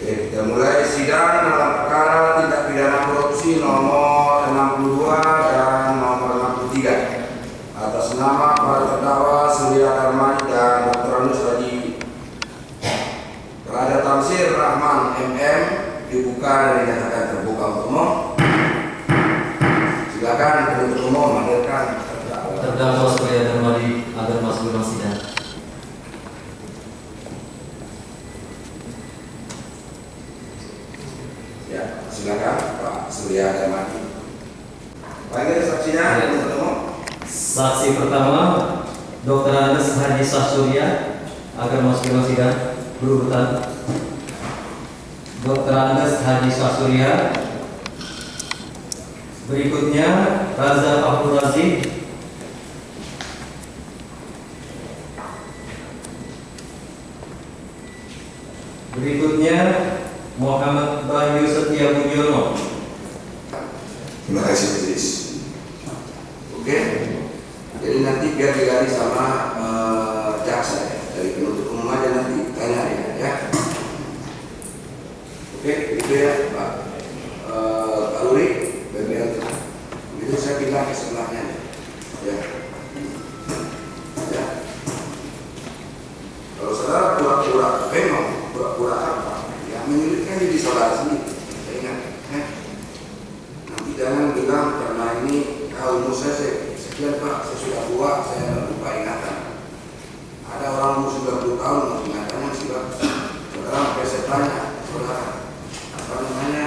Oke, kita mulai sidang dalam perkara tindak pidana korupsi nomor 62 dan nomor 63 atas nama para terdakwa Surya Darmani dan Dr. Anus Haji Terhadap Tamsir Rahman MM dibuka dan dinyatakan terbuka untuk umum. Silakan penuntut umum menghadirkan terdakwa Surya Darmani agar masuk dalam sidang. Ya, silakan Pak Surya Darmani. Panggil saksinya penuntut umum. Saksi pertama Dr. Anus Haji Surya agar masuk dalam sidang berurutan. Dr. Anus Haji Surya. Berikutnya Raza Fahrul Razi. Berikutnya Muhammad Bayu Setia Budiono. Terima kasih Majelis. Oke, jadi nanti biar diganti sama jaksa ya. Dari penuntut umum aja nanti tanya ya. Oke, itu ya Pak Kaluri, BBL. Itu saya pindah ke sebelahnya ya. Ya. Kalau saudara pura-pura memang pura-pura apa? Ya menyulitkan diri saudara sendiri. Saya ingat, nanti jangan bilang karena ini umur saya sekian Pak, saya sudah tua, saya lupa ingatan. Ada orang umur 90 tahun masih ingatannya masih bagus. Saudara sampai saya tanya, saudara apa namanya,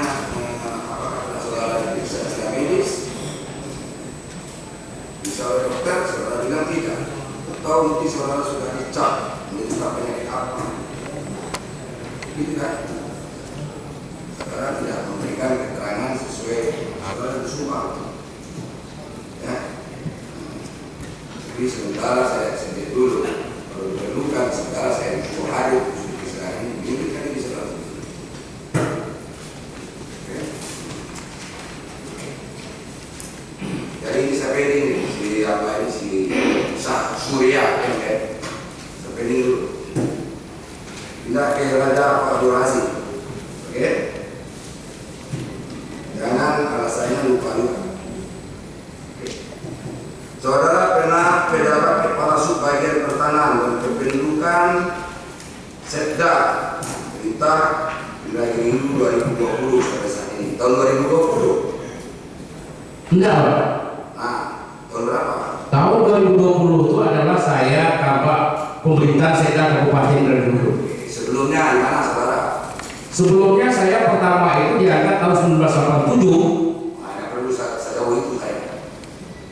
apakah saudara diperiksa secara medis? Bisa oleh dokter, saudara bilang tidak. Atau mungkin saudara sudah dicap menderita penyakit apa? Gitu kan? Saudara tidak memberikan keterangan sesuai saudara bersumpah. Ya. Jadi sementara saya sendiri dulu, kalau diperlukan sementara saya hadir di sekarang ini kan bisa langsung. Oke. Jadi ini saya pending nih, si apa ini si Surya kan? Saya pending dulu. Pindah ke Raja Fahrul Razi. Oke. Jangan alasannya lupa-lupa. Saudara pernah pejabat kepala subbagian pertanahan dan kependudukan Setda Perintah Wilayah Rindu 2020 sampai saat ini. Tahun 2020? Enggak, Pak. Nah, tahun berapa Pak? Tahun 2020 itu adalah saya kabak pemerintah Setda Kabupaten Rindu. Sebelumnya di mana saudara? Sebelumnya saya pertama itu diangkat tahun 1987. Nah, yang perlu saya tahu itu saya.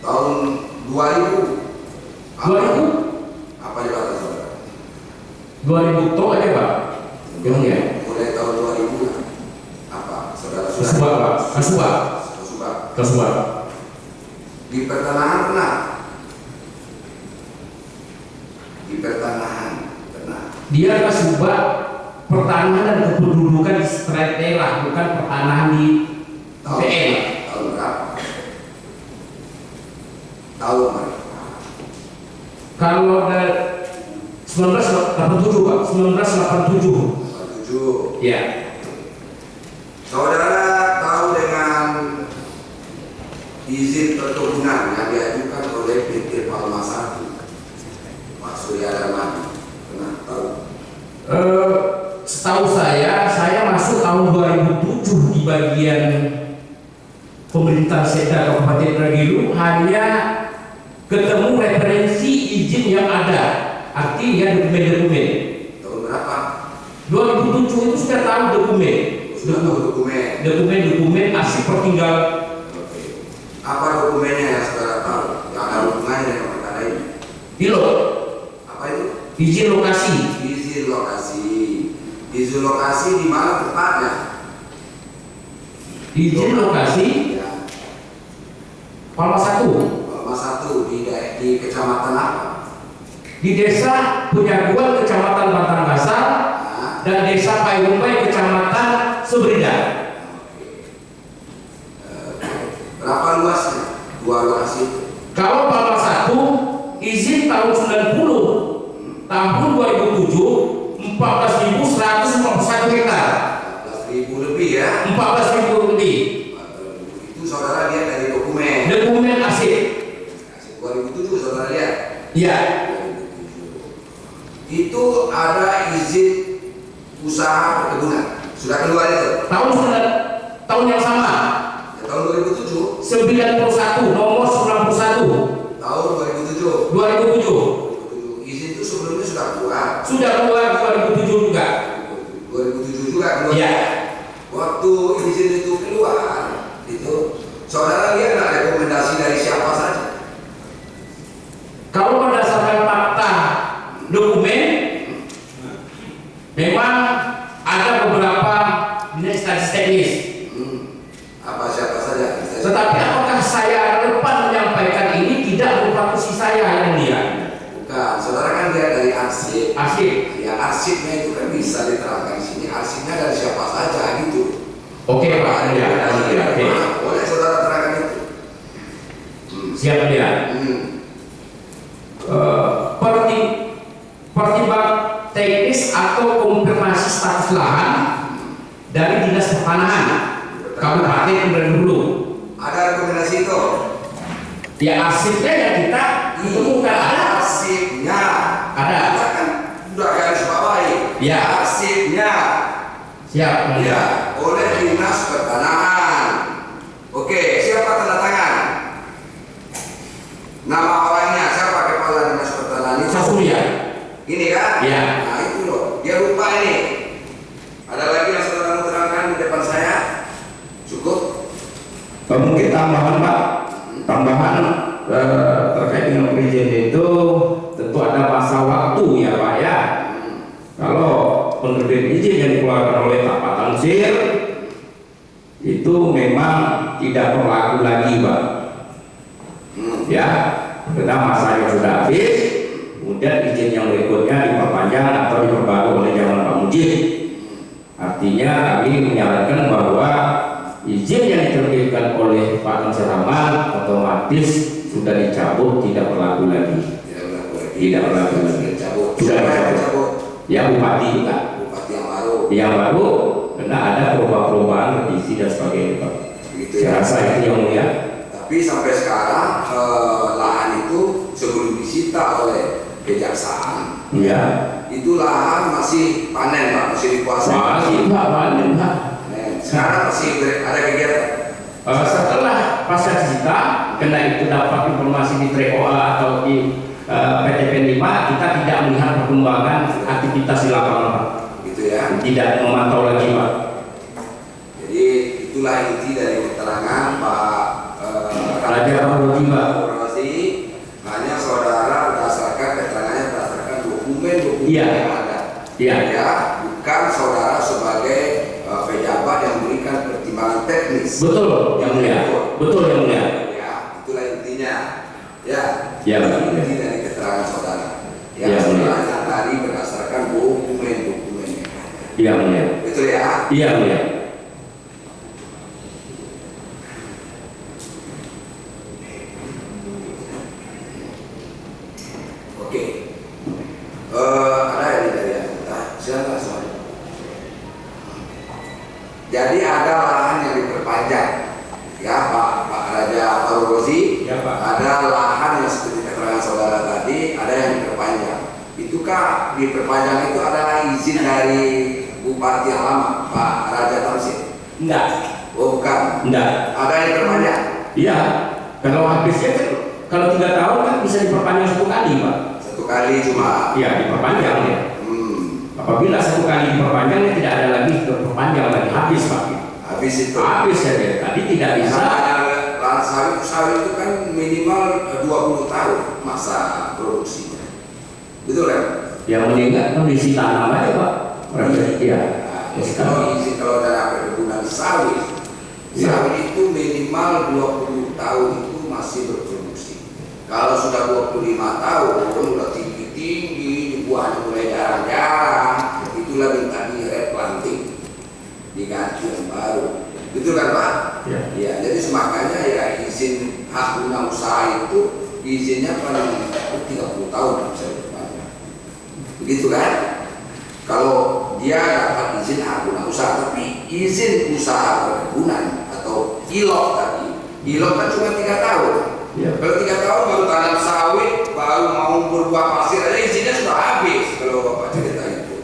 Tahun 2000. 2000? Apa jabatan saudara? 2000 toh aja Pak. Ya. Mulai tahun 2000 apa? Saudara sudah? Kasubag Pak. Kasubag. Di pertanahan pernah? Di pertanahan pernah. Dia kasubag pertanahan dan kependudukan di Stretela, bukan pertanahan di PL. Tahun berapa? Tahun berapa? Kalau dari 1987 Pak, 1987. 87. Ya. Saudara tahu dengan izin perkebunan yang diajukan oleh PT Palma 1 Pak Surya Darmani, pernah tahu? Setahu saya masuk tahun 2007 di bagian pemerintah Setda Kabupaten Rindu, hanya ketemu referensi izin yang ada, artinya dokumen-dokumen. Tahun berapa? 2007 itu sudah tahu dokumen. Sudah tahu dokumen. Dokumen arsip pertinggal. Oke. Apa dokumennya yang saudara tahu? Yang ada hubungannya dengan perkara ini? Dilo. Apa itu? Izin lokasi. Izin lokasi. Izin lokasi di mana tempatnya? Izin lokasi Ya. Palma 1. Palma 1 di kecamatan apa? Di desa Punyaguan Kecamatan Batangasar dan desa Payumbai Kecamatan Sebrida. Berapa luasnya? Dua lokasi. Kalau Palma 1 izin tahun 90, tahun 2007 14.141 hektar. usaha perkebunan. Sudah keluar itu. Tahun yang sama. Ya, tahun 2007. 91 nomor 91 Tahun 2007. 2007. Izin itu sebelumnya sudah keluar. Sudah keluar 2007 juga. 2007 juga keluar. Iya. Waktu izin itu keluar, itu saudara lihat nggak rekomendasi dari siapa saja? Kalau berdasarkan fakta dokumen, memang ada beberapa instansi teknis. Apa siapa saja? Tetapi apakah saya relevan menyampaikan ini tidak berupa posisi saya yang mulia? Bukan, saudara kan lihat dari arsip. Arsip. Ya arsipnya itu kan bisa diterangkan di sini. Arsipnya dari siapa saja gitu. Oke Pak, ya. Oke. Boleh saudara terangkan itu. Siap ya. Pertimbang teknis atau konfirmasi status lahan dari Dinas Pertanahan Kabupaten Kendari Hulu. Ada rekomendasi itu. Ya arsipnya yang kita temukan ada. Arsipnya Ada. Kita kan udah garis bawahi. Ya. Arsipnya. Siap. Ya, oleh Dinas Pertanahan. Oke, siapa tanda tangan? Nama orangnya siapa kepala Dinas Pertanahan itu? Sasurya. Ini kan? Ya. Nah itu loh, dia lupa ini. Ada lagi yang saudara mau terangkan di depan saya? Cukup? Mungkin tambahan Pak, tambahan terkait dengan perizinan itu tentu ada masa waktu ya Pak ya. Kalau penerbit izin yang dikeluarkan oleh Pak Tansir itu memang tidak berlaku lagi Pak. Ya, karena masanya sudah habis, kemudian izin yang berikutnya diperpanjang atau diperbarui oleh zaman Pak Mujib. Artinya kami menyarankan bahwa izin yang diterbitkan oleh Pak Tansir Rahman otomatis sudah dicabut, tidak berlaku lagi. Tidak berlaku lagi. Sudah dicabut. Ya Bupati juga. Bupati yang baru. Yang baru, karena ada perubahan-perubahan revisi dan sebagainya Pak. Begitu Saya ya. rasa itu yang mulia. Tapi sampai sekarang lahan itu sebelum disita oleh kejaksaan, Ya. itu lahan masih panen Pak, masih dikuasai. Masih Pak, panen Pak. Sekarang masih ada kegiatan. Setelah pasca disita, karena itu dapat informasi di TREOA atau di PTP 5, kita tidak melihat perkembangan aktivitas di lapangan Pak. Gitu ya. Tidak memantau lagi Pak. Jadi itulah inti dari keterangan Pak Raja Rozi Pak. Rozi. Hanya saudara berdasarkan keterangannya berdasarkan dokumen Iya. yang ada. Iya. Ya, bukan saudara sebagai pejabat yang memberikan pertimbangan teknis. Betul yang mulia. Betul yang mulia. Ya, itulah intinya. Ya, Ya, inti dari keterangan saudara. Ya, Yang mulia. saudara tadi berdasarkan dokumen-dokumen yang ada. Iya mulia. Betul ya? Iya mulia. Oke. Ada yang dari anggota? Silakan soalnya. Jadi ada lahan yang diperpanjang. Ya, Pak Raja Rozi. Ya, Pak. Ada lahan yang seperti keterangan saudara tadi, ada yang diperpanjang. Itukah diperpanjang itu adalah izin dari Bupati yang lama, Pak Raja Tamsir? Enggak. Oh, bukan. Enggak. Ada yang diperpanjang. Iya. Kalau habisnya kan, kalau 3 tahun kan bisa diperpanjang 1 kali Pak. Satu kali cuma. Iya diperpanjang ya. Apabila 1 kali diperpanjang tidak ada lagi diperpanjang lagi, habis Pak. Habis itu. Habis ya dia. Tadi tidak bisa. Lahan sawit itu kan minimal 20 tahun masa produksinya. Betul kan? Yang meninggal kondisi tanam aja Pak. Iya. Nah, kalau izin kalau dana perkebunan sawit, Ya. sawit itu minimal 20 tahun itu masih berproduksi. Kalau sudah 25 tahun, udah tinggi-tinggi, buahnya mulai jarang-jarang, itulah minta di replanting, diganti yang baru. Betul kan Pak? Ya. Ya, jadi makanya ya izin hak guna usaha itu izinnya paling 30 tahun bisa diperpanjang. Begitu kan? Kalau dia dapat izin hak guna usaha, tapi izin usaha perkebunan atau ILOK tadi, ILOK kan cuma 3 tahun. Ya. Kalau 3 tahun baru tanam sawit, baru mau berbuah pasir aja izinnya sudah habis kalau Bapak cerita itu.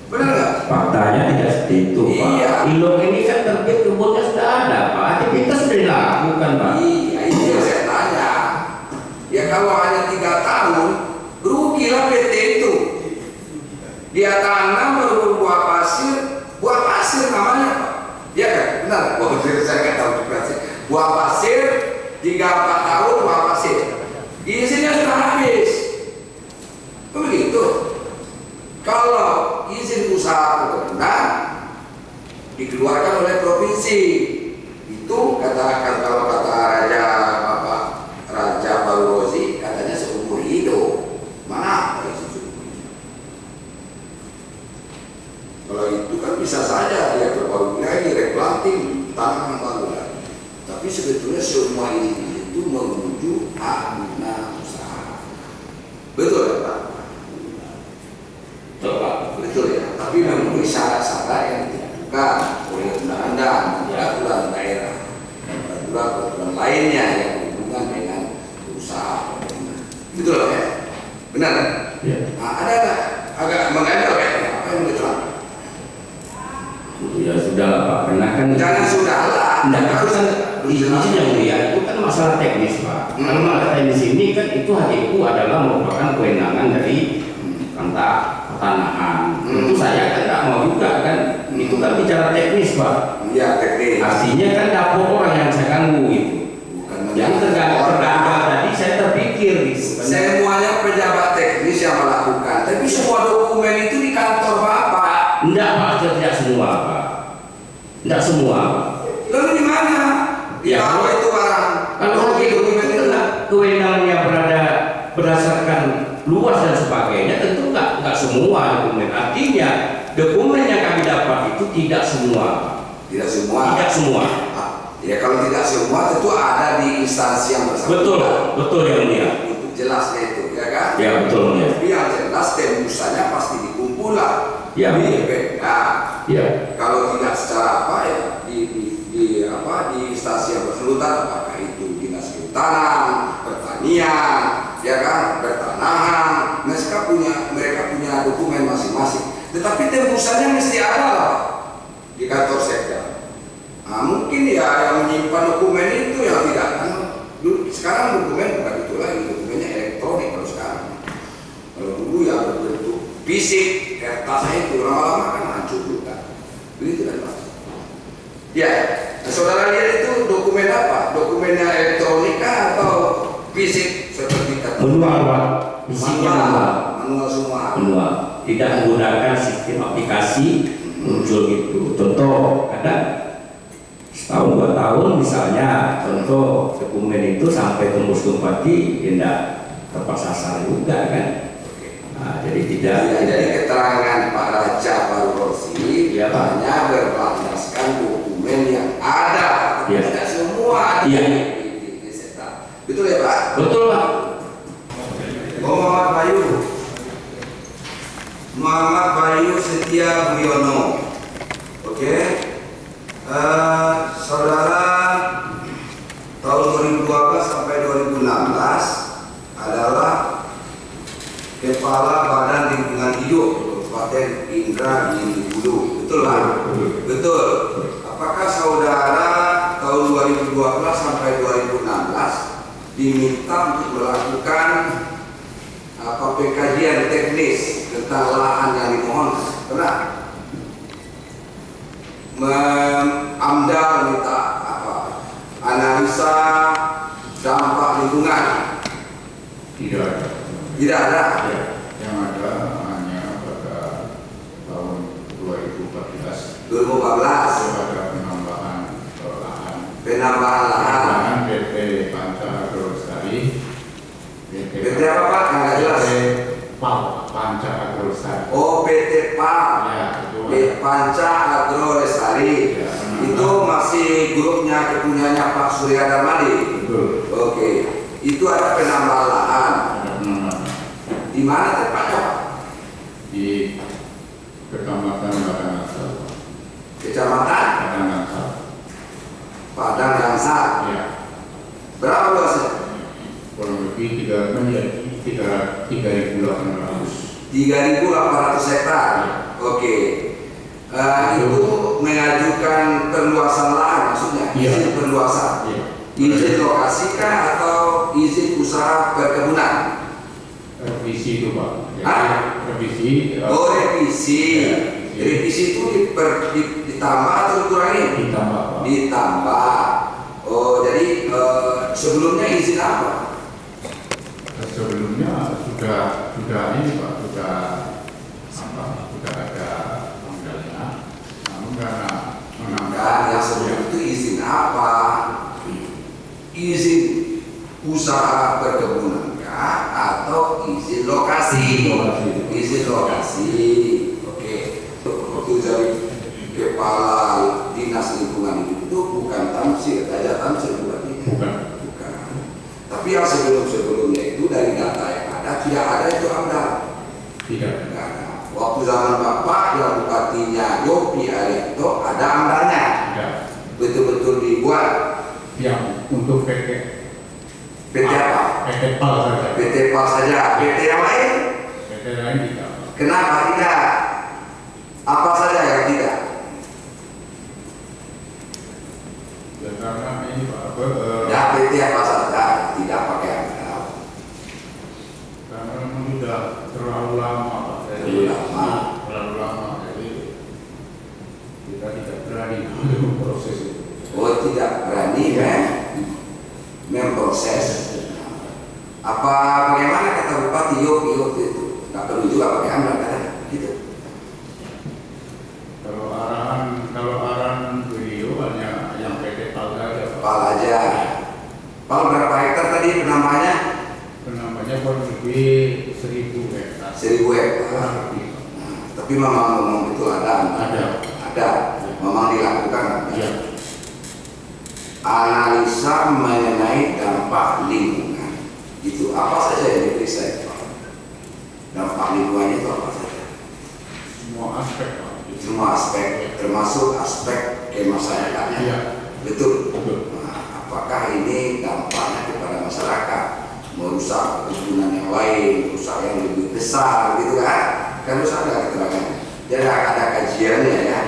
Benar nggak? Faktanya tidak seperti itu, Pak. Iya. Ilok ini kan terbit kebunnya sudah ada, Pak. Aktivitas sudah dilakukan, Pak. Iya, itu yang saya tanya. Ya kalau hanya 3 tahun, rugilah PT itu. Dia tanam baru buah pasir namanya, Pak. Ya kan? Benar. Buah pasir saya nggak tahu juga sih. Buah pasir 3-4 tahun buah pasir. Izinnya sudah habis. Begitu. Kalau izin usaha peternak dikeluarkan oleh provinsi, itu kalau kata Raja Baru Rozi katanya seumur hidup. Mana apa itu seumur hidup? Kalau itu kan bisa saja dia berbaru lagi replanting tanaman baru lagi. Tapi sebetulnya semua ini itu menuju amanah usaha. Betul ya Pak? Betul ya. Tapi memenuhi syarat-syarat yang ditentukan oleh undang-undang, peraturan daerah, peraturan lainnya yang berhubungan dengan usaha. Betul ya? Benar? Ya. Nah, ada nggak agak mengandal kayaknya apa yang betul? Ya sudah lah, Pak. Karena kan Jangan sudah lah. Nah, itu kan izin yang mulia itu kan masalah teknis, Pak. Kalau masalah teknis ini kan itu HGU adalah merupakan kewenangan dari kantor pertanahan. Itu saya kan nggak mau juga kan. Itu kan bicara teknis, Pak. Iya teknis. Artinya kan dapur orang yang saya ganggu itu. Bukan Yang terganggu tadi saya terpikir gitu. Semuanya pejabat teknis yang melakukan. Tapi semua dokumen itu di kantor Bapak. Enggak, Pak. Tidak semua, Pak. Enggak semua, Pak. Lalu di mana? Ya, Kalau itu barang. Kalau dokumen itu kewenangannya berada berdasarkan luas dan sebagainya, tentu nggak semua dokumen. Artinya dokumen yang kami dapat itu tidak semua. tidak semua. Tidak semua. Ya kalau tidak semua tentu ada di instansi yang bersangkutan. Betul yang mulia. Untuk jelasnya itu, ya kan? Ya betul mulia. Tapi yang jelas tembusannya pasti dikumpulkan. Ya. Ya. Kalau tidak secara apa ya di instansi yang bersangkutan, apakah itu dinas kehutanan, pertanian, ya kan, pertanahan, mereka punya dokumen masing-masing. Tetapi tembusannya mesti ada lah di kantor sekda. Nah, mungkin ya yang menyimpan dokumen itu yang tidak kan. Sekarang dokumen bukan itu lagi, dokumennya elektronik kalau sekarang. Kalau dulu yang berbentuk fisik, kertasnya itu lama-lama kan hancur juga. Begitu kan Pak? Ya, nah, saudara lihat itu dokumen apa? Dokumennya elektronik atau fisik seperti kata? Manual, Pak. Fisiknya Manual semua. manual. Tidak menggunakan sistem aplikasi muncul gitu. Contoh, kadang setahun 2 tahun misalnya, contoh dokumen itu sampai tembus ke Bupati, tidak tepat sasaran juga kan. Nah, jadi tidak. Ya, jadi keterangan Pak Raja Baru Rozi Ya, Pak. hanya berlandaskan dokumen yang ada, tapi Ya. tidak semua ada Ya. di Sekda. Betul ya Pak? Betul, Pak. Muhammad Bayu Setia Buyono. Oke. Saudara, tahun 2012 sampai 2016 adalah Kepala Badan Lingkungan Hidup Kabupaten Indragiri Hulu. Betul Pak? Betul. Apakah saudara tahun 2012 sampai 2016 diminta untuk melakukan pengkajian teknis tentang lahan yang dimohon? Benar? AMDAL minta analisa dampak lingkungan? Tidak ada. Tidak ada. Ya, yang ada hanya pada tahun 2014 ada penambahan lahan. Penambahan lahan. Penambahan PT Panca Agrolestari. PT apa Pak? Nggak jelas. PT Panca Agrolestari. Oh, PT PAM. Ya, itu Panca Agro Lestari. Ya, Itu masih grupnya kepunyaannya Pak Surya Darmadi. betul. Oke. Itu ada penambahan lahan. Ada penambahan Di mana tempatnya Pak? di Kecamatan Batangasar. Kecamatan Batangasar. Padang Gangsar. Ya, Berapa luasnya? kurang lebih 3.800. 3.800 hektar. Oke. Itu mengajukan perluasan lahan maksudnya, Iya. izin perluasan. Iya. Izin lokasi kah atau izin usaha perkebunan? Revisi itu Pak. Hah? Revisi. Oh, revisi. Ya, Revisi itu ditambah atau dikurangi? ditambah Pak. Ditambah. Oh, jadi sebelumnya izin apa? Sebelumnya sudah ini Pak, sudah ada amdalnya. Namun karena Dan yang sebelum itu izin apa? Izin usaha perkebunan kah atau izin lokasi? Izin lokasi. Oke. Waktu jadi kepala dinas lingkungan hidup itu bukan tamsir, aja tamsir berarti. bukan. Bukan. Tapi yang sebelumnya itu dari data yang ada tidak ada itu AMDAL. Tidak. Tidak ada. Waktu zaman Bapak yang bupatinya Yopi Arianto ada AMDALnya. Tidak. Betul-betul dibuat. Yang untuk PT PT apa? PT PAL saja. PT PAL saja. PT yang lain? PT lain tidak. Kenapa tidak? Apa saja yang tidak? Ya karena ini Pak, Ya PT apa saja tidak pakai AMDAL. karena memang sudah terlalu lama Pak. Terlalu lama. Terlalu lama. Jadi kita tidak berani untuk proses itu. Oh, tidak berani memproses. Apa bagaimana kata Bupati Yopi waktu itu? Nggak perlu juga pakai AMDAL kan? Gitu. Kalau arahan beliau hanya yang PT PAL saja Pak. PAL aja. PAL berapa hektar tadi penambahnya? Namanya kurang lebih 1.000 hektar. 1.000 hektar. Kurang lebih. Nah, tapi memang itu ada. Ada. Memang dilakukan. Iya. Analisa mengenai dampak lingkungan. Itu apa saja yang diperiksa? Dampak lingkungan itu apa saja? Semua aspek Pak. Semua aspek, termasuk aspek kemasyarakatan. Iya. Betul. Betul. Nah, apakah ini dampaknya kepada masyarakat, merusak perkebunan yang lain, rusak yang lebih besar, gitu kan? Kan harus ada keterangan. Jadi ada kajiannya ya.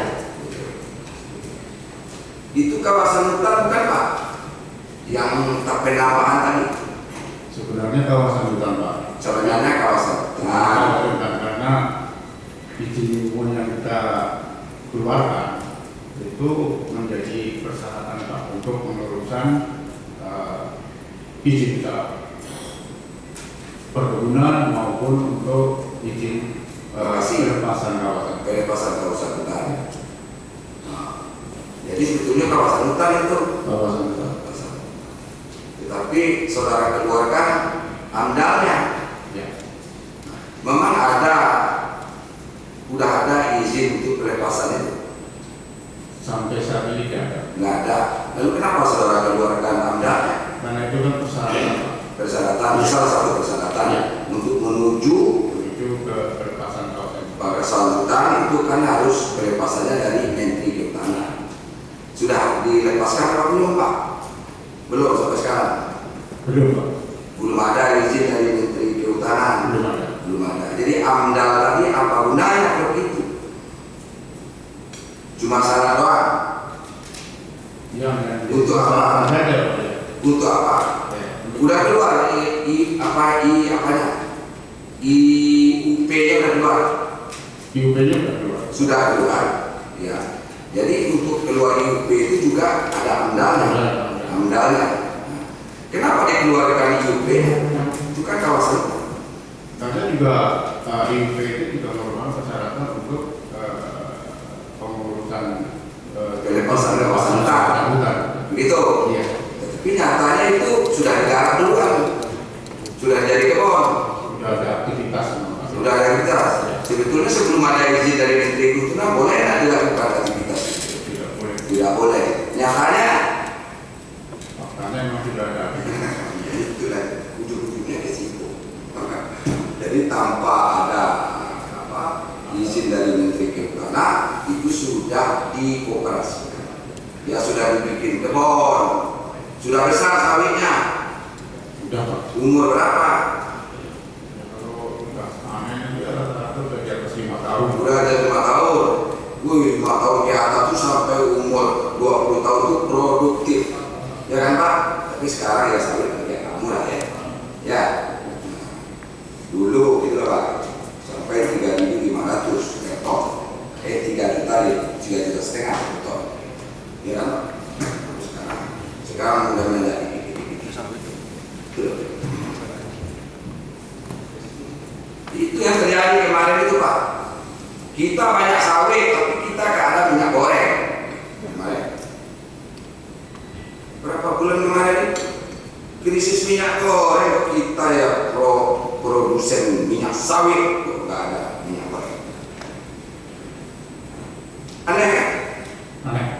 Itu kawasan hutan bukan Pak? Yang tak penambahan tadi. Sebenarnya kawasan hutan Pak. Sebenarnya kawasan hutan. Karena izin lingkungan yang kita keluarkan itu menjadi persyaratan Pak untuk pengurusan izin usaha perkebunan maupun untuk izin pelepasan kawasan. Pelepasan kawasan hutan. Nah, jadi sebetulnya kawasan hutan itu. Kawasan hutan. Tetapi saudara keluarkan AMDALnya. Ya. Memang udah ada izin untuk pelepasan itu. Sampai saat ini tidak ada. Nggak ada. Lalu kenapa saudara keluarkan AMDALnya? Karena itu kan persyaratan Pak. Persyaratan, salah satu persyaratan Ya. untuk menuju Menuju ke pelepasan kawasan. kawasan hutan itu kan harus pelepasannya dari Menteri Kehutanan. Sudah dilepaskan atau belum Pak? Belum sampai sekarang. Belum Pak. Belum ada izin dari Menteri Kehutanan. Belum ada. Belum ada. Jadi AMDAL tadi apa gunanya kalau itu? Cuma syarat doang. Yang Untuk apa? Ada Pak. Untuk apa? Ya. Udah keluar IUP-nya udah keluar. IUP-nya sudah keluar. Sudah keluar. Ya. Jadi untuk keluar IUP itu juga ada AMDAL-nya. AMDAL-nya. Nah, kenapa dikeluarkan IUP-nya? Itu kan kawasan. Karena juga IUP itu juga merupakan persyaratan untuk pengurusan Pelepasan kawasan hutan. Begitu. Iya. Tapi nyatanya itu sudah digarap duluan. Sudah jadi kebun. Sudah ada aktivitas. Sudah ada aktivitas. Sebetulnya sebelum ada izin dari Menteri Kehutanan boleh nggak dilakukan aktivitas? Tidak boleh. Tidak boleh. Nyatanya Karena memang sudah ada aktivitas. itulah ujung-ujungnya ke situ. Jadi tanpa ada izin dari Menteri Kehutanan itu sudah dikoperasikan. Ya sudah dibikin kebun, sudah besar sawitnya. Sudah Pak. Umur berapa? Ya, kalau sudah panen itu ya rata-rata sudah di atas 5 tahun. Sudah ada 5 tahun. 5 tahun di atas itu sampai umur 20 tahun itu produktif, ya kan Pak? Tapi sekarang ya sawit kayak kamu lah ya. Ya, dulu gitu loh Pak, sampai 3.500 per ton, 3 juta, 3,5 juta per ton, ya kan Pak? Sekarang udah menjadi itu yang terjadi kemarin itu Pak. Kita banyak sawit, tapi kita gak ada minyak goreng. Kemarin. Berapa bulan kemarin krisis minyak goreng, kita ya produsen minyak sawit kok gak ada minyak goreng. Aneh kan?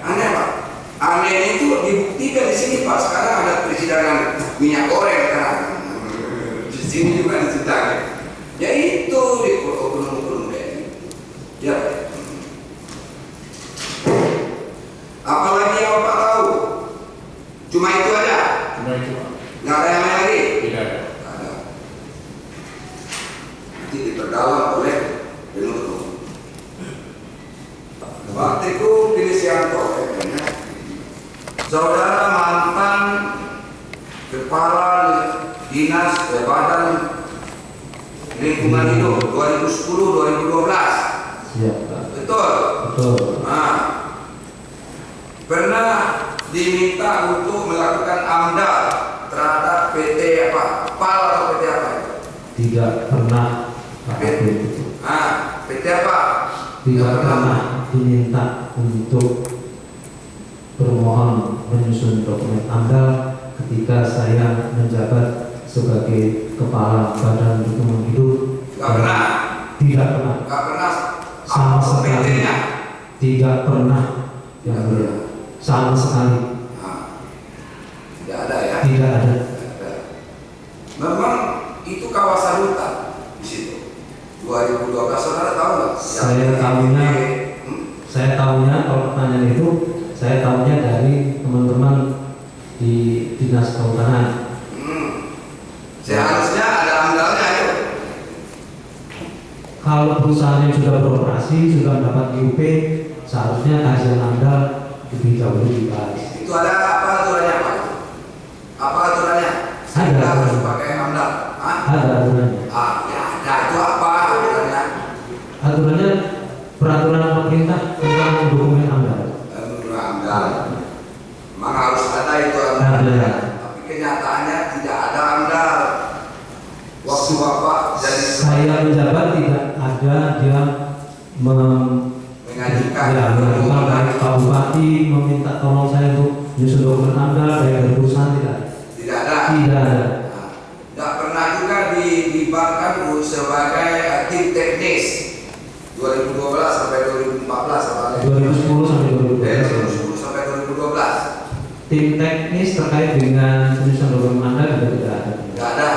Aneh Pak. Aneh itu dibuktikan di sini Pak. Sekarang ada persidangan minyak goreng kan. Di sini juga diceritakan. Ya itu di oknum-oknum kayak gitu. Ya. Apalagi yang Bapak tahu? Cuma itu aja. Cuma itu Pak. Nggak ada yang lain lagi. Tidak ada. Nggak ada. Nanti diperdalam oleh penuntut. Pak Teguh Krisianto, saudara mantan kepala dinas Badan Lingkungan Hidup 2010-2012. Siap, Pak. Betul. Betul. Nah, pernah diminta untuk melakukan AMDAL terhadap PT apa? PAL atau PT apa itu? Tidak pernah Pak Abdul. PT apa? Tidak pernah diminta untuk bermohon menyusun dokumen AMDAL ketika saya menjabat sebagai Kepala Badan Lingkungan Hidup. Nggak pernah. Tidak pernah. Nggak pernah. Sama Apa sekali. PT-nya? Tidak pernah. Yang mulia. Sama sekali. Nah, tidak ada ya? Tidak ada. Tidak ada. Memang itu kawasan hutan di situ. 2012 saudara tahu nggak? Saya tahunya kalau pertanyaan itu saya tahunya dari teman-teman di Dinas Kehutanan. Seharusnya ada AMDAL-nya itu. Kalau perusahaan yang sudah beroperasi sudah mendapat IUP, seharusnya kajian AMDAL lebih jauh dibahas. Itu ada apa aturannya Pak? Apa aturannya? Kita harus pakai AMDAL. Ada aturannya. Ya ada. Itu apa aturannya? Aturannya peraturan pemerintah tentang dokumen AMDAL. AMDAL. Memang harus ada itu Ada. AMDAL. Tapi kenyataannya tidak ada AMDAL. Waktu Bapak jadi Saya menjabat tidak ada dia mengajukan dari Pak Bupati meminta tolong saya untuk menyusun dokumen AMDAL dari perusahaan tidak. tidak ada. Tidak ada. Nah, tidak pernah juga dilibatkan sebagai tim teknis 2012 sampai 2014 apa 2010 sampai 2012. 2010 sampai 2012 Tim teknis terkait dengan penyusunan dokumen AMDAL juga tidak ada. tidak ada.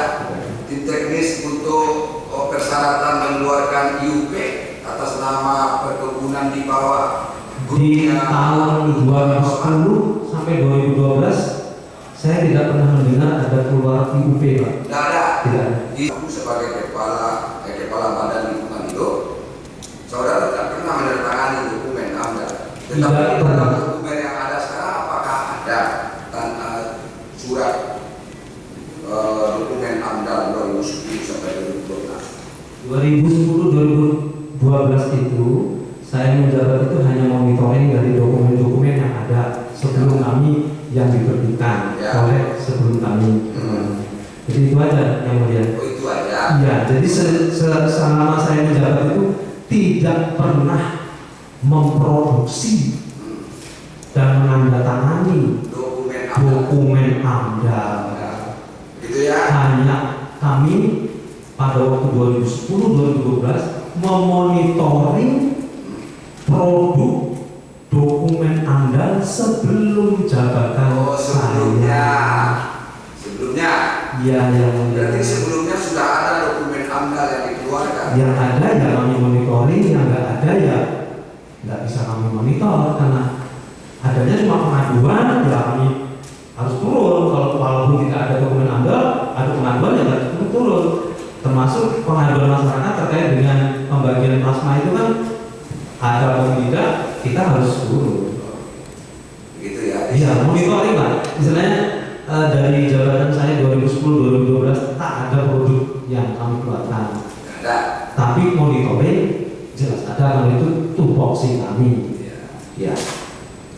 Tim teknis untuk persyaratan mengeluarkan IUP atas nama perkebunan di bawah Di tahun 2010 sampai 2012 saya tidak pernah mendengar ada keluar IUP, Pak. tidak ada. Tidak ada. Ibu sebagai kepala Badan Lingkungan Hidup, saudara tidak pernah menandatangani dokumen AMDAL. Tetapi Tidak dalam pernah. dokumen yang ada sekarang apakah ada surat dokumen AMDAL 2010 sampai 2012? 2010-2012 itu saya menjabat itu hanya monitoring dari dokumen-dokumen yang ada sebelum kami yang diterbitkan Ya. oleh sebelum kami. Jadi itu aja yang mulia. Oh itu aja. Iya, jadi selama saya menjabat itu tidak pernah memproduksi dan menandatangani Dokumen AMDAL. dokumen AMDAL. Gitu ya. Hanya kami pada waktu 2010-2012 memonitoring produk dokumen AMDAL sebelum jabatan Oh sebelumnya. saya. Ya, yang Berarti sebelumnya sudah ada dokumen AMDAL yang dikeluarkan. yang ada ya kami monitoring, yang nggak ada ya nggak bisa kami monitor karena adanya cuma pengaduan ya kami harus turun. Kalau walaupun tidak ada dokumen AMDAL, ada pengaduan ya harus turun. Termasuk pengaduan masyarakat terkait dengan pembagian plasma itu kan ada atau tidak, kita turun. Gitu ya. Iya, monitoring Pak. Misalnya dari jabatan saya 2010-2012 tak ada produk yang kami keluarkan. Nggak ada. Tapi monitoring jelas ada, karena itu tupoksi kami. Ya.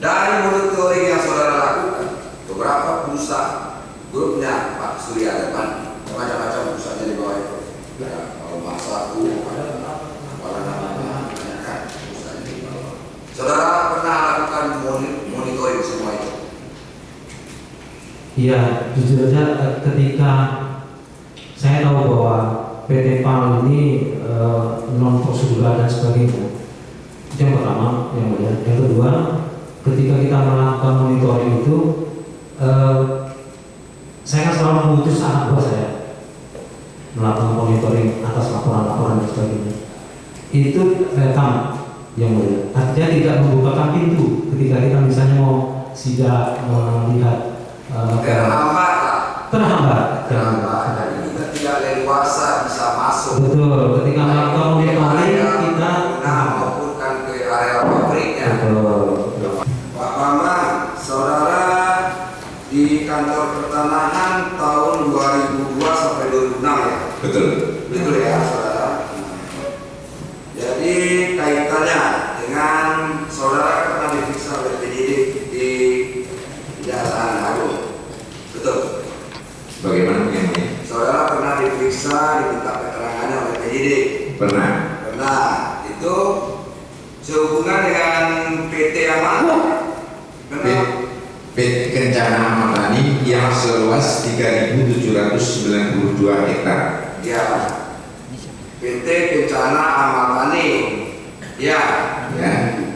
Dari monitoring yang saudara lakukan, beberapa perusahaan grupnya Pak Surya depan macam-macam perusahaan di bawah itu. Ya, kalau masa itu apa namanya kan perusahaan di bawah. Saudara pernah lakukan monitoring semua itu? Iya, jujur aja ketika saya tahu bahwa PT PAL ini non prosedural dan sebagainya, itu yang pertama, yang mulia. Yang kedua, ketika kita melakukan monitoring itu, saya kan selalu mengutus anak buah saya melakukan monitoring atas laporan-laporan dan sebagainya. Itu rekam, yang mulia. Artinya tidak membukakan pintu ketika kita misalnya mau sidak melihat Terhambat. Jadi kita tidak leluasa bisa masuk. Betul, ketika melakukan monitoring kita maupun kan ke area pabriknya. betul. Pak Bambang, saudara di kantor pertanahan tahun 2002 sampai 2006 ya? Betul. Betul ya saudara. Jadi kaitannya dengan saudara pernah diperiksa oleh penyidik di Kejaksaan Agung. Betul. Bagaimana pengennya? Saudara pernah diperiksa, diminta keterangannya oleh penyidik. Pernah. Pernah. Itu sehubungan dengan PT yang mana? Benar. PT Kencana Ahmad Dhani yang seluas 3.792 hektar. Ya. PT Kencana Ahmad Dhani. Ya. Ya.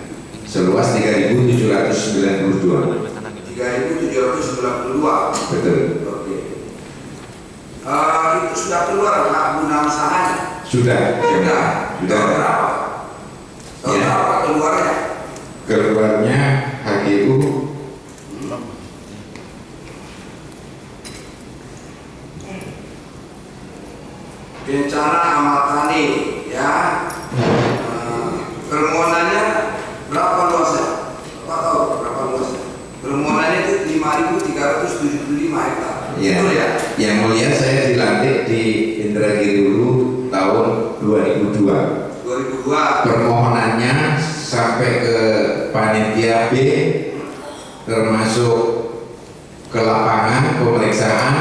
Seluas 3.792. 3.792. Betul. Oke. Itu sudah keluar hak guna usahanya? Sudah. Sudah. Sudah. Tahun berapa? Tahun Ya. berapa keluarnya? Keluarnya HGU Kencana Ahmad Dhani, ya. Permohonannya berapa luasnya? Pak tahu berapa luasnya? Permohonannya itu 5.375 hektar. ya. Betul ya? Yang mulia, saya dilantik di Indragiri Hulu tahun 2002. 2002. Permohonannya sampai ke panitia B, termasuk ke lapangan pemeriksaan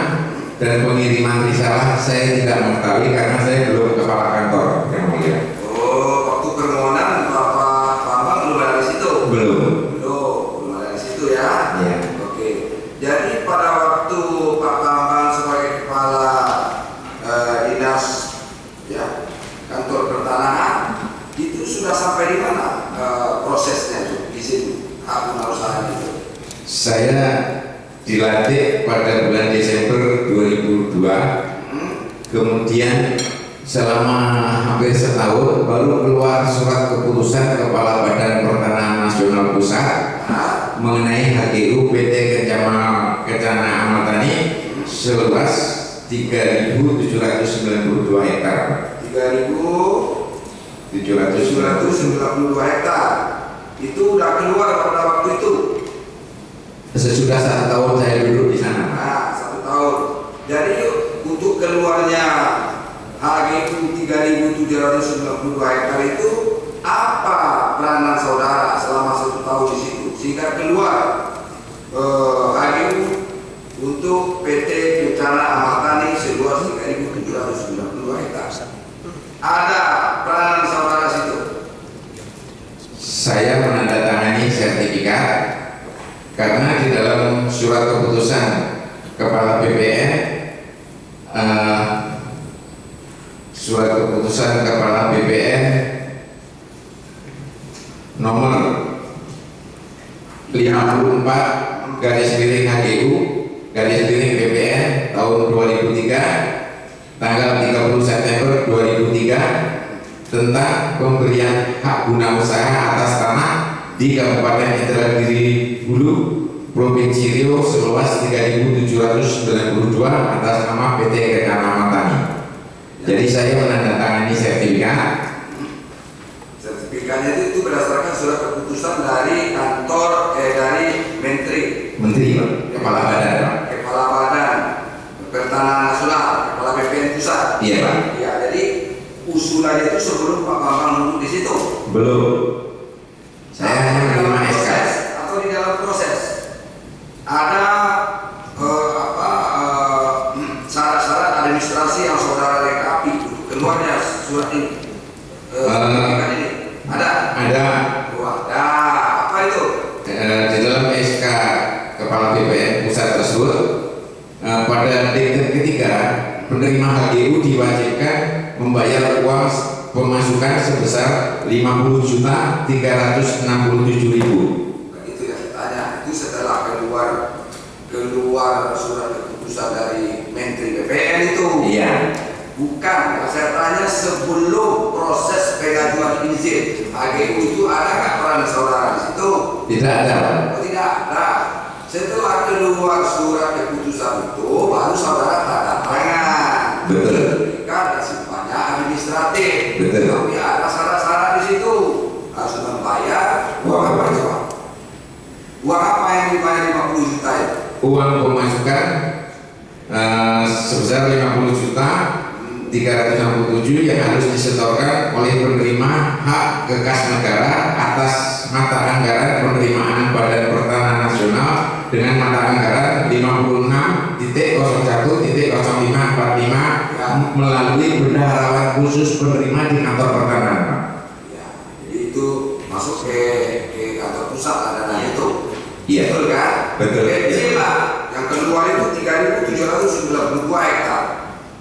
dan pengiriman risalah saya tidak mengetahui karena saya belum kepala kantor, yang mulia. Oh, waktu permohonan Bapak Bambang belum ada di situ? Belum. Belum ada di situ ya? Ya. Oke. Jadi pada waktu Pak Bambang sebagai kepala dinas ya kantor pertanahan itu sudah sampai di mana prosesnya itu di situ hak guna usaha itu? Saya dilantik pada bulan Desember 2002. Kemudian selama hampir setahun baru keluar surat keputusan Kepala Badan Pertanahan Nasional Pusat mengenai HGU PT Kencana Ahmad Dhani seluas 3.792 hektar. 3.792 hektar itu udah keluar pada waktu itu. Sesudah 1 tahun saya duduk di sana. Nah, 1 tahun. Jadi untuk keluarnya HGU 3.792 hektar itu apa peranan saudara selama 1 tahun di situ sehingga keluar HGU untuk PT Kencana Ahmad Dhani seluas 3.792 hektar. Ada peranan saudara situ? Saya menandatangani sertifikat karena di dalam surat keputusan Kepala BPN, surat keputusan Kepala BPN nomor 54 garis miring HGU garis miring BPN tahun 2003 tanggal 30 September 2003 tentang pemberian hak guna usaha atas tanah di Kabupaten Indragiri Hulu, Provinsi Riau seluas 3.792 atas nama PT Kencana Ahmad Dhani. Jadi saya menandatangani sertifikat. Sertifikatnya itu berdasarkan surat keputusan keputusan dari kantor dari Menteri Pak. Kepala badan Pak. Kepala Badan Pertanahan Nasional, Kepala BPN Pusat. Iya Pak. Ya, jadi usulannya itu sebelum Pak Bambang duduk di situ. Belum. Saya hanya menerima SK. Atau di dalam proses ada syarat-syarat administrasi yang saudara lengkapi keluarnya surat ini. Ada. Apa itu? Di dalam SK Kepala BPN Pusat tersebut pada dekret ketiga penerima HGU diwajibkan membayar uang pemasukan sebesar 50.367.000. Itu yang ditanya. Itu setelah keluar surat keputusan dari Menteri BPN itu. Iya. Bukan, saya tanya sebelum proses pengajuan izin HGU itu ada nggak peran saudara di situ? Tidak ada. Oh, tidak ada. Setelah keluar surat keputusan itu, baru saudara tanda tangan. Betul. Karena sifatnya administratif. Betul. Tapi ada syarat-syarat di situ. Harus membayar uang apa itu, Pak? Uang apa yang dibayar 50 juta itu? Uang pemasukan sebesar 50.367 yang harus disetorkan oleh penerima hak ke kas negara atas mata anggaran penerimaan Badan Pertanahan Nasional dengan mata anggaran 56.01.0545 melalui bendaharawan khusus penerima di kantor pertanahan Pak. Ya, jadi itu masuk ke kantor pusat ada itu. Iya. Betul kan? Betul. Izin lah. Yang keluar itu 3.792 hektar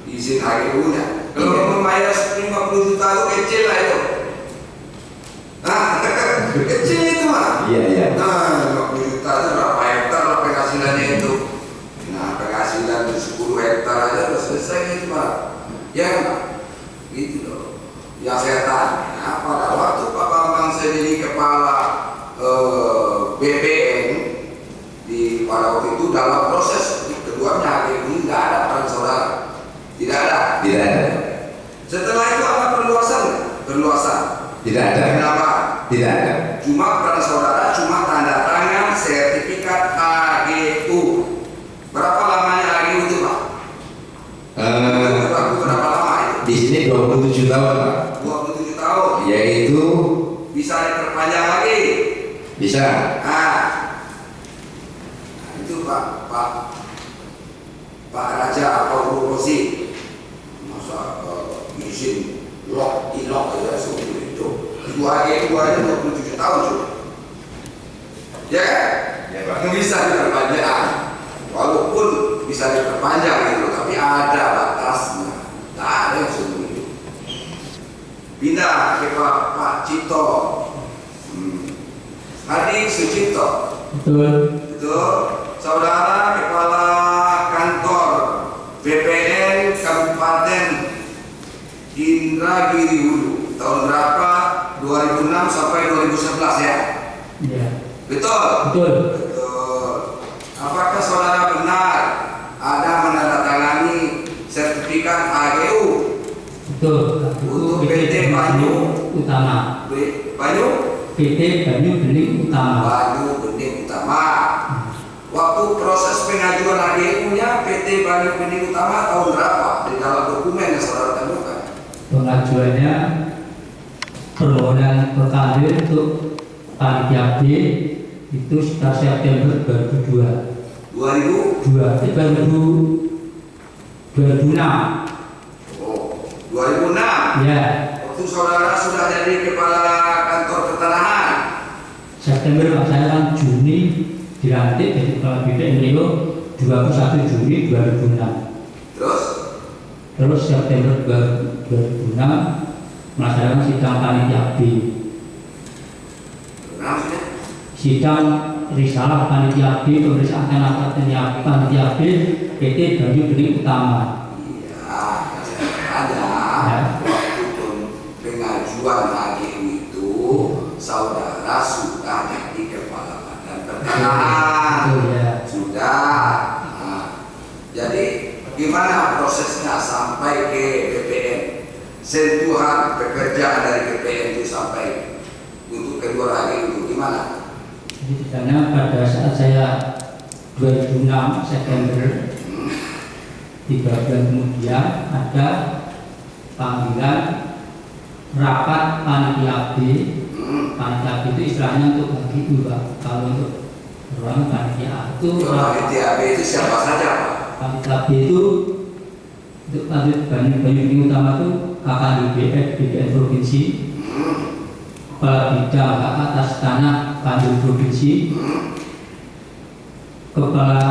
izin HGU-nya. Kalau membayar 50 juta itu kecil lah itu. Nah, kecil itu mah. Iya. Nah, 50 juta itu berapa hektar lah penghasilannya itu. Nah, penghasilan 10 hektar aja udah selesai itu Pak. Ya Pak, gitu loh. Yang saya tanya, pada waktu Pak Bambang sendiri kepala BPN pada waktu itu dalam proses keduanya HGU nggak ada peran saudara. Tidak ada. Setelah itu ada perluasan. Tidak ada. Kenapa? Tidak ada. Cuma peran saudara cuma tanda tangan sertifikat HGU. Berapa lamanya HGU itu Pak? Berapa lama itu? Di sini 27 tahun Pak. 27 tahun. Yaitu Bisa diperpanjang lagi. bisa. Nah, itu Pak Raja atau Bu Rosi masa izin ilok aja seperti itu. Dua aja 27 tahun juga. Ya, Ya, Pak. bisa diperpanjang. Walaupun bisa diperpanjang gitu, tapi ada batasnya. Tak ada yang seperti itu. Pindah ke Pak Cito. Hadi Sucipto. Betul. Saudara Kepala Kantor BPN Kabupaten Indragiri Hulu tahun berapa? 2006 sampai 2011 ya? Iya. Betul. Apakah saudara benar ada menandatangani sertifikat HGU? Betul. Untuk PT Banyu Utama. PT Banyu Bening Utama. Waktu proses pengajuan HGU-nya PT Banyu Bening Utama tahun berapa? Di dalam dokumen yang saudara temukan. Pengajuannya permohonan perkara untuk panitia B itu sekitar September 2002. 2006. Oh, 2006. Ya. Waktu saudara sudah jadi kepala kantor pertanahan. September Pak, saya kan Juni dilantik jadi kepala BPN Rio 21 Juni 2006. Terus September 2006 melaksanakan sidang panitia B. Sidang risalah panitia B pemeriksaan panitia B PT Banyu Bening Utama. Iya, ada. Waktu pengajuan HGU itu saudara sudah jadi kepala badan pertanahan. Sudah. Nah, jadi gimana prosesnya sampai ke BPN? Sentuhan pekerjaan dari BPN itu sampai untuk kedua HGU itu gimana? Jadi di sana pada saat saya 2006 September 3 bulan kemudian ada panggilan rapat panitia B. Panitia B itu istilahnya untuk bagi dua. Kalau untuk ruang panitia A itu panitia B itu siapa saja Pak? panitia B itu untuk Banyu utama itu KKI BPN provinsi, kepala bidang hak atas tanah Banyu provinsi, kepala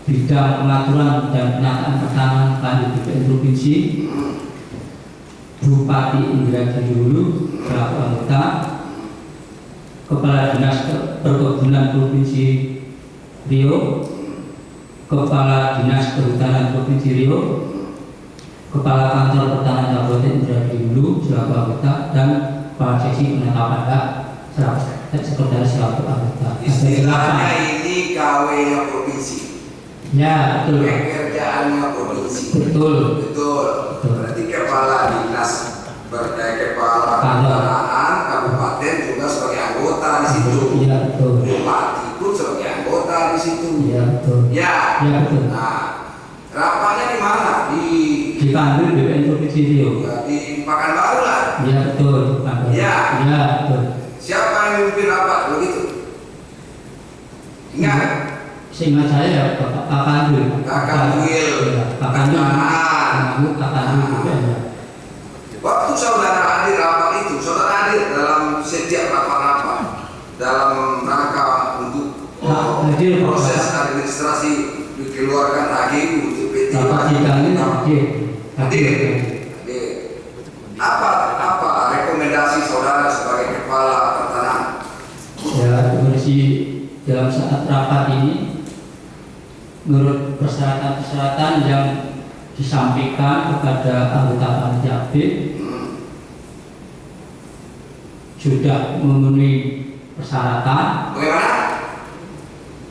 bidang pengaturan dan penataan pertanahan Banyu BPN provinsi, Bupati Indragiri Hulu selaku anggota, kepala dinas perkebunan provinsi Riau, kepala dinas kehutanan provinsi Riau, kepala kantor pertanahan Kabupaten Indragiri Hulu selaku anggota, dan kepala seksi penetapan hak sekretaris selaku anggota. Istilahnya ini KW-nya provinsi. Ya, betul. Pekerjaannya provinsi. Betul. Betul. Berarti kepala dinas kepala pertanahan kabupaten juga sebagai anggota di situ. Iya, betul. Bupati pun sebagai anggota di situ. Iya, betul. Ya. Iya, betul. Nah, rapatnya di mana? Di Pandu BPN provinsi Riau. Ya, di Pekanbaru lah. Iya, betul. Pandu. Iya. Iya, betul. Siapa yang memimpin rapat begitu? Ingat? Seingat saya Bapak Kakandul. Kakandul. Kakandul. Kakandul. Kakandul. Waktu saudara hadir rapat itu, saudara hadir dalam setiap rapat-rapat dalam rangka untuk hadir proses administrasi dikeluarkan HGU PT. Bapak sidang ini hadir. Hadir. Apa rekomendasi saudara sebagai kepala pertanahan? Ya, kondisi dalam saat rapat ini menurut persyaratan-persyaratan yang disampaikan kepada anggota panitia B sudah memenuhi persyaratan. Bagaimana?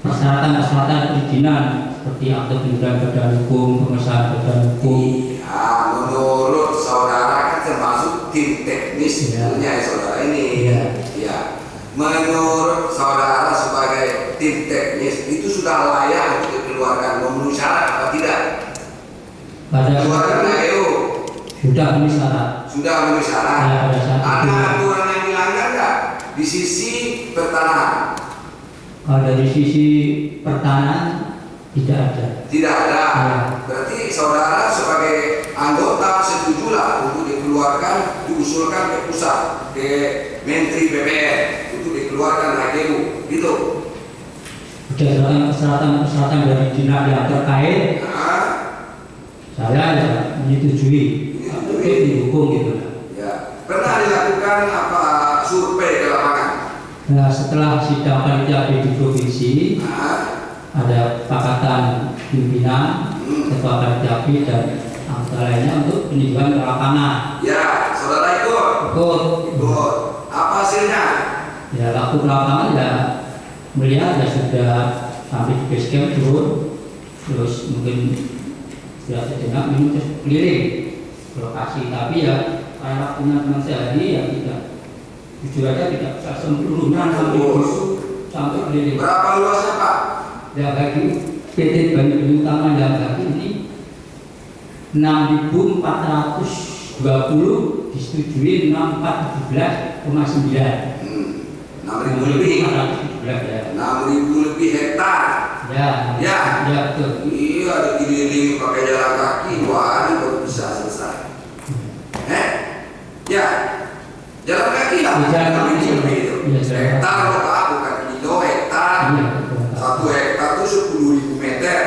Persyaratan perizinan seperti akte pengunduran badan hukum, pengesahan badan hukum. Ya, menurut saudara kan termasuk tim teknis punya saudara ini. Ya. Menurut saudara sebagai tim teknis itu sudah layak untuk dikeluarkan memenuhi syarat apa tidak? Keluarkan HGU. Sudah memenuhi syarat. Sudah memenuhi syarat. Ya, pada saat ada itu. aturan yang dilanggar nggak di sisi pertanahan? Kalau dari sisi pertanahan tidak ada. Tidak ada. Ya. Berarti saudara sebagai anggota setujulah untuk dikeluarkan, diusulkan ke pusat, ke Menteri BPN untuk dikeluarkan HGU, gitu. Berdasarkan persyaratan dari dinas yang terkait, Nah, saya ya menyetujui. Oke, didukung gitu. ya. Pernah dilakukan apa survei ke lapangan? Nah, setelah sidang panitia B di provinsi, Nah, ada pakatan pimpinan, ketua panitia B dan anggota lainnya untuk peninjauan ke lapangan. ya, saudara ikut. Ikut. Apa hasilnya? Ya, waktu ke lapangan ya melihat ya sudah sampai di base camp turun, terus mungkin sudah sejenak minum terus keliling ke lokasi. Tapi ya karena waktunya cuma sehari ya tidak, jujur aja tidak bisa sempurna sampai keliling. Berapa luasnya Pak? Ya bagi PT Banyu Utama yang bagi ini 6.420 disetujui 6.417,9. 6.000 lebih. 417 ya. 6.000 lebih hektar. Ya, Ya. ya betul. Iya, dikelilingi pakai jalan kaki 2 hari baru bisa selesai. Ya, jalan kaki lah. Jalan kaki. Lebih itu. Iya, jalan kaki. Hektar loh Pak, bukan kilo hektar. Iya, betul. 1 hektar itu 10.000 meter.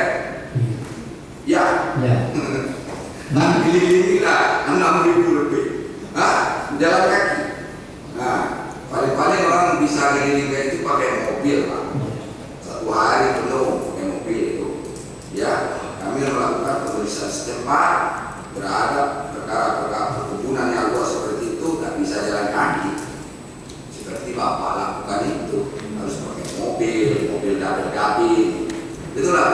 Ya. Ya. Nah, dikelilingi lah 6.000 lebih. Jalan kaki. Nah, paling-paling orang bisa keliling kayak itu pakai mobil Pak. 1 hari penuh pakai mobil itu. Ya, kami melakukan pemeriksaan setempat, berada perkara-perkara perkebunan yang luas seperti itu nggak bisa jalan kaki. Seperti Bapak lakukan itu harus pakai mobil double cabin. Itulah.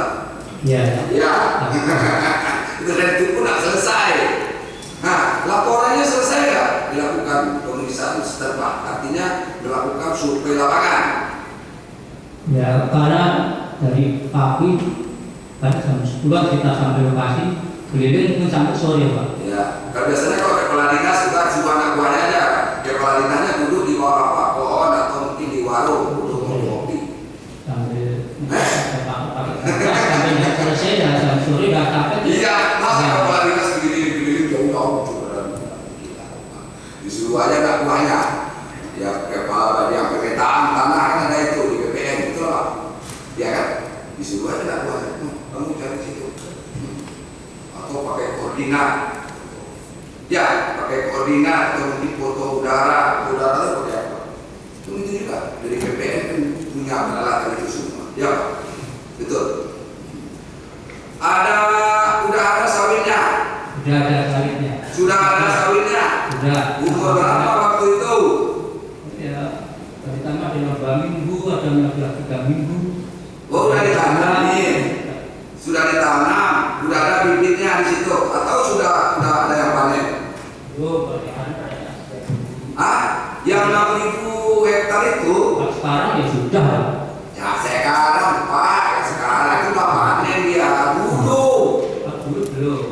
Ya. Ya. Itu dan itu pun nggak selesai. Nah, laporannya selesai nggak? Dilakukan pemeriksaan setempat, artinya melakukan survei lapangan. Ya, karena dari pagi kan jam 10 kita sampai lokasi, keliling mungkin sampai sore Pak. Ya, kan biasanya kalau kepala dinas kita cuma anak buahnya aja. Kepala dinasnya duduk di bawah pohon atau mungkin di warung duduk ngopi. Sampai sampai nggak selesai ya jam sore nggak sampai. Iya, masa kepala dinas begini jauh-jauh disuruh aja anak buahnya. Ya kepala yang pemetaan tanah kan ada itu di BPN itu lah. Ya kan? Disuruh aja anak buahnya. Kamu cari situ. Atau pakai koordinat. Ya, pakai koordinat atau mungkin foto udara itu pakai apa? Itu juga dari BPN kan punya peralatan itu semua. Ya, Pak? Betul. Udah ada sawitnya. Sudah ada sawitnya. Sudah ada sawitnya. Sudah. Umur berapa waktu itu? Ya, pertama ada 2 minggu, ada yang 3 minggu. Oh, udah ditanamin. Sudah ditanam, udah ada bibitnya di situ atau sudah ada yang panen? Oh, bagaimana? Yang 6.000 hektar itu? Sekarang ya sudah. Ya sekarang Pak, ya sekarang itu udah panen dia dulu. Dulu belum.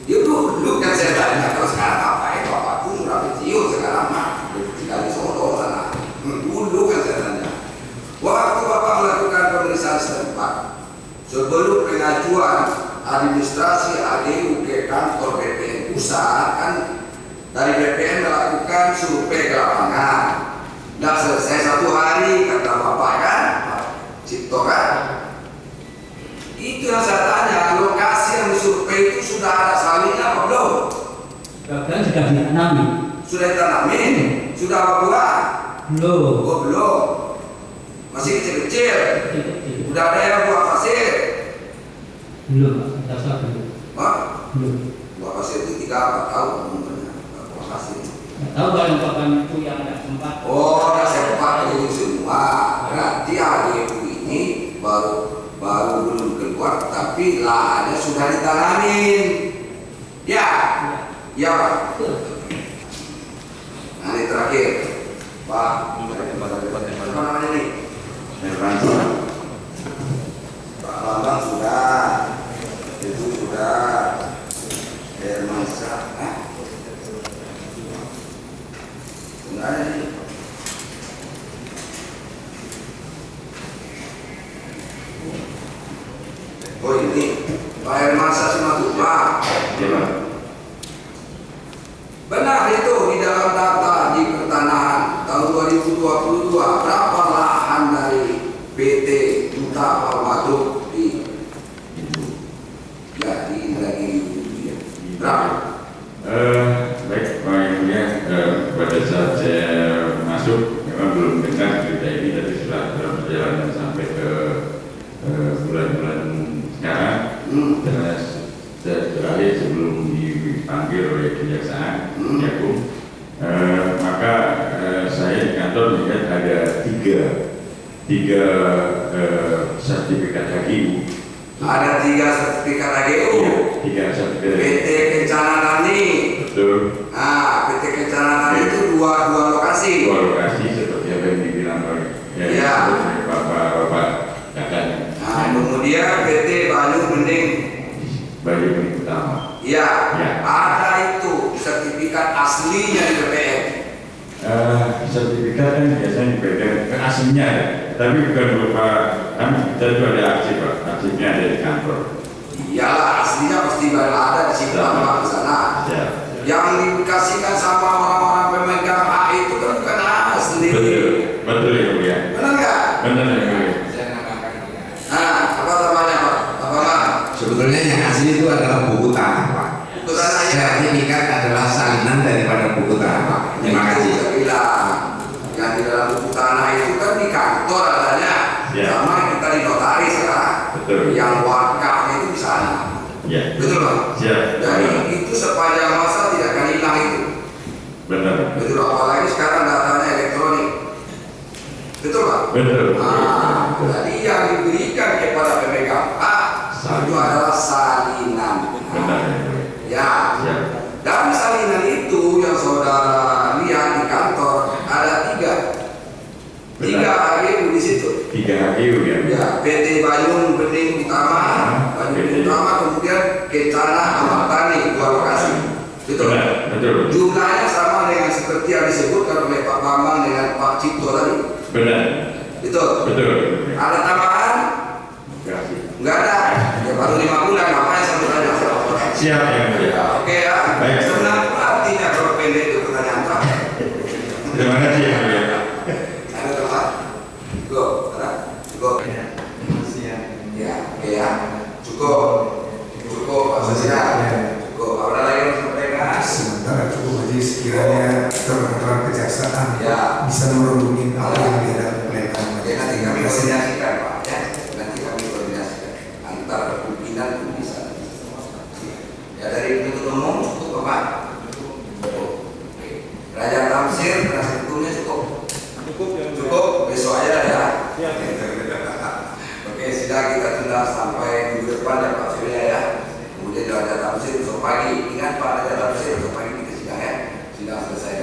Ya dulu kan saya tanya kalau sekarang apa itu apapun udah pensiun sekarang mah tinggal di Solo sana. Dulu kan saya tanya. Waktu Bapak melakukan pemeriksaan setempat, sebelum pengajuan administrasi ADU ke kantor BPN pusat kan dari BPN melakukan survei ke lapangan. Nggak selesai 1 hari kata Bapak kan, Pak Cipto kan. Itu yang saya tanya, lokasi yang disurvei itu sudah ada sawitnya apa belum? Bahkan sudah ditanami. Sudah ditanamin? Sudah apa buah? Belum. Oh belum. Masih kecil-kecil. Kecil-kecil. Udah ada yang buah pasir? Belum, Mas. Rasa belum. Pak, Belum. buah pasir itu 3-4 tahun umurnya. Buah pasir. Nggak tahu kalau yang papan itu yang nggak sempat. Oh, udah sempat ini semua. Berarti ADU ini baru belum keluar, tapi lahannya sudah ditanamin. Ya, ya Pak. Nah ini terakhir, Pak. Apa namanya nih? Pak Bambang sudah, itu sudah. Hermansa, enggak ada nih. Oh ini Pak Hermansa Simatupang. Benar itu di dalam data di pertanahan tahun 2022 berapa lahan dari PT Duta Palmaduk di lagi berapa? Baik Pak Yang Mulia, pada saat saya masuk memang belum dengar cerita ini, tapi sudah dalam perjalanan sampai ke bulan-bulan sekarang. Karena terakhir sebelum dipanggil oleh kejaksaan Jagung, maka saya di kantor melihat ada tiga sertifikat HGU. Ada 3 sertifikat HGU. Iya, 3 sertifikat. PT Kencana Tani. Betul. Nah, PT Kencana Tani itu dua lokasi. 2 lokasi seperti apa yang dibilang oleh Bapak kakaknya. Nah, kemudian PT Banyu Bening. Banyu Bening Utama. Iya, Ya. ada itu sertifikat aslinya di BPN. Sertifikat kan biasanya dipegang ke aslinya ya, tapi bukan berupa kita itu ada arsip Pak, arsipnya ada di kantor. Iyalah, aslinya pasti ada di situ Pak di sana. Ya. Yang dikasihkan sama orang-orang pemegang hak itu kan bukan asli. Betul ya Bu ya. Benar nggak? Benar ya Bu ya. Nah, apa namanya Pak? Apa? Sebetulnya yang asli itu adalah buku tanah Pak. Buku tanah ya. Sertifikat adalah salinan daripada buku tanah Pak. Terima kasih. Saya bilang yang di dalam buku tanah itu kan di kantor adanya, Ya. sama kita di notaris ya. Betul. Yang wakafnya itu di sana. Ya. Betul Pak? Siap. Jadi itu sepanjang masa tidak akan hilang itu. Benar. Betul, apalagi sekarang datanya elektronik. Betul Pak? Betul. Nah, jadi yang diberikan kepada pemegang hak itu adalah salinan. Benar ya Bu. Ya. Siap. Dan salinan itu yang saudara lihat di kantor ada 3 Benar. HGU di situ. 3 HGU ya. Ya, PT Bayung Bening Utama, kemudian Kencana Amal Tani, 2 lokasi. Betul. Betul. Jumlahnya sama dengan seperti yang disebutkan oleh Pak Bambang dengan Pak Cipto tadi. Benar. Betul. Betul. Ada tambahan? Enggak ada. Ya baru 5 bulan, ngapain sampai tanya siapa orang? Siap ya. Ya, oke ya. Baik. Sebenarnya artinya kalau pendek itu pertanyaan apa? Terima kasih ya. Ada tempat? Go, ada? Go. Ya, oke ya. Cukup. Cukup, Pak Sosial. Cukup. Ada lagi yang sampaikan? Sementara cukup aja sekiranya terang kejaksaan Ya. bisa merundungin apa yang dihadapi oleh kami. Oke, nanti kami koordinasikan Pak ya. Nanti kami koordinasikan antar pimpinan pun bisa. Ya dari penuntut umum cukup Pak. Cukup. Oke. Raja Tamsir penasihat hukumnya cukup. Cukup. Besok aja ya. Oke, sidang kita tunda sampai minggu depan ya Pak Surya ya. Kemudian Raja Tamsir besok pagi. Ingat Pak, Raja Tamsir besok pagi kita sidang ya. Sidang selesai.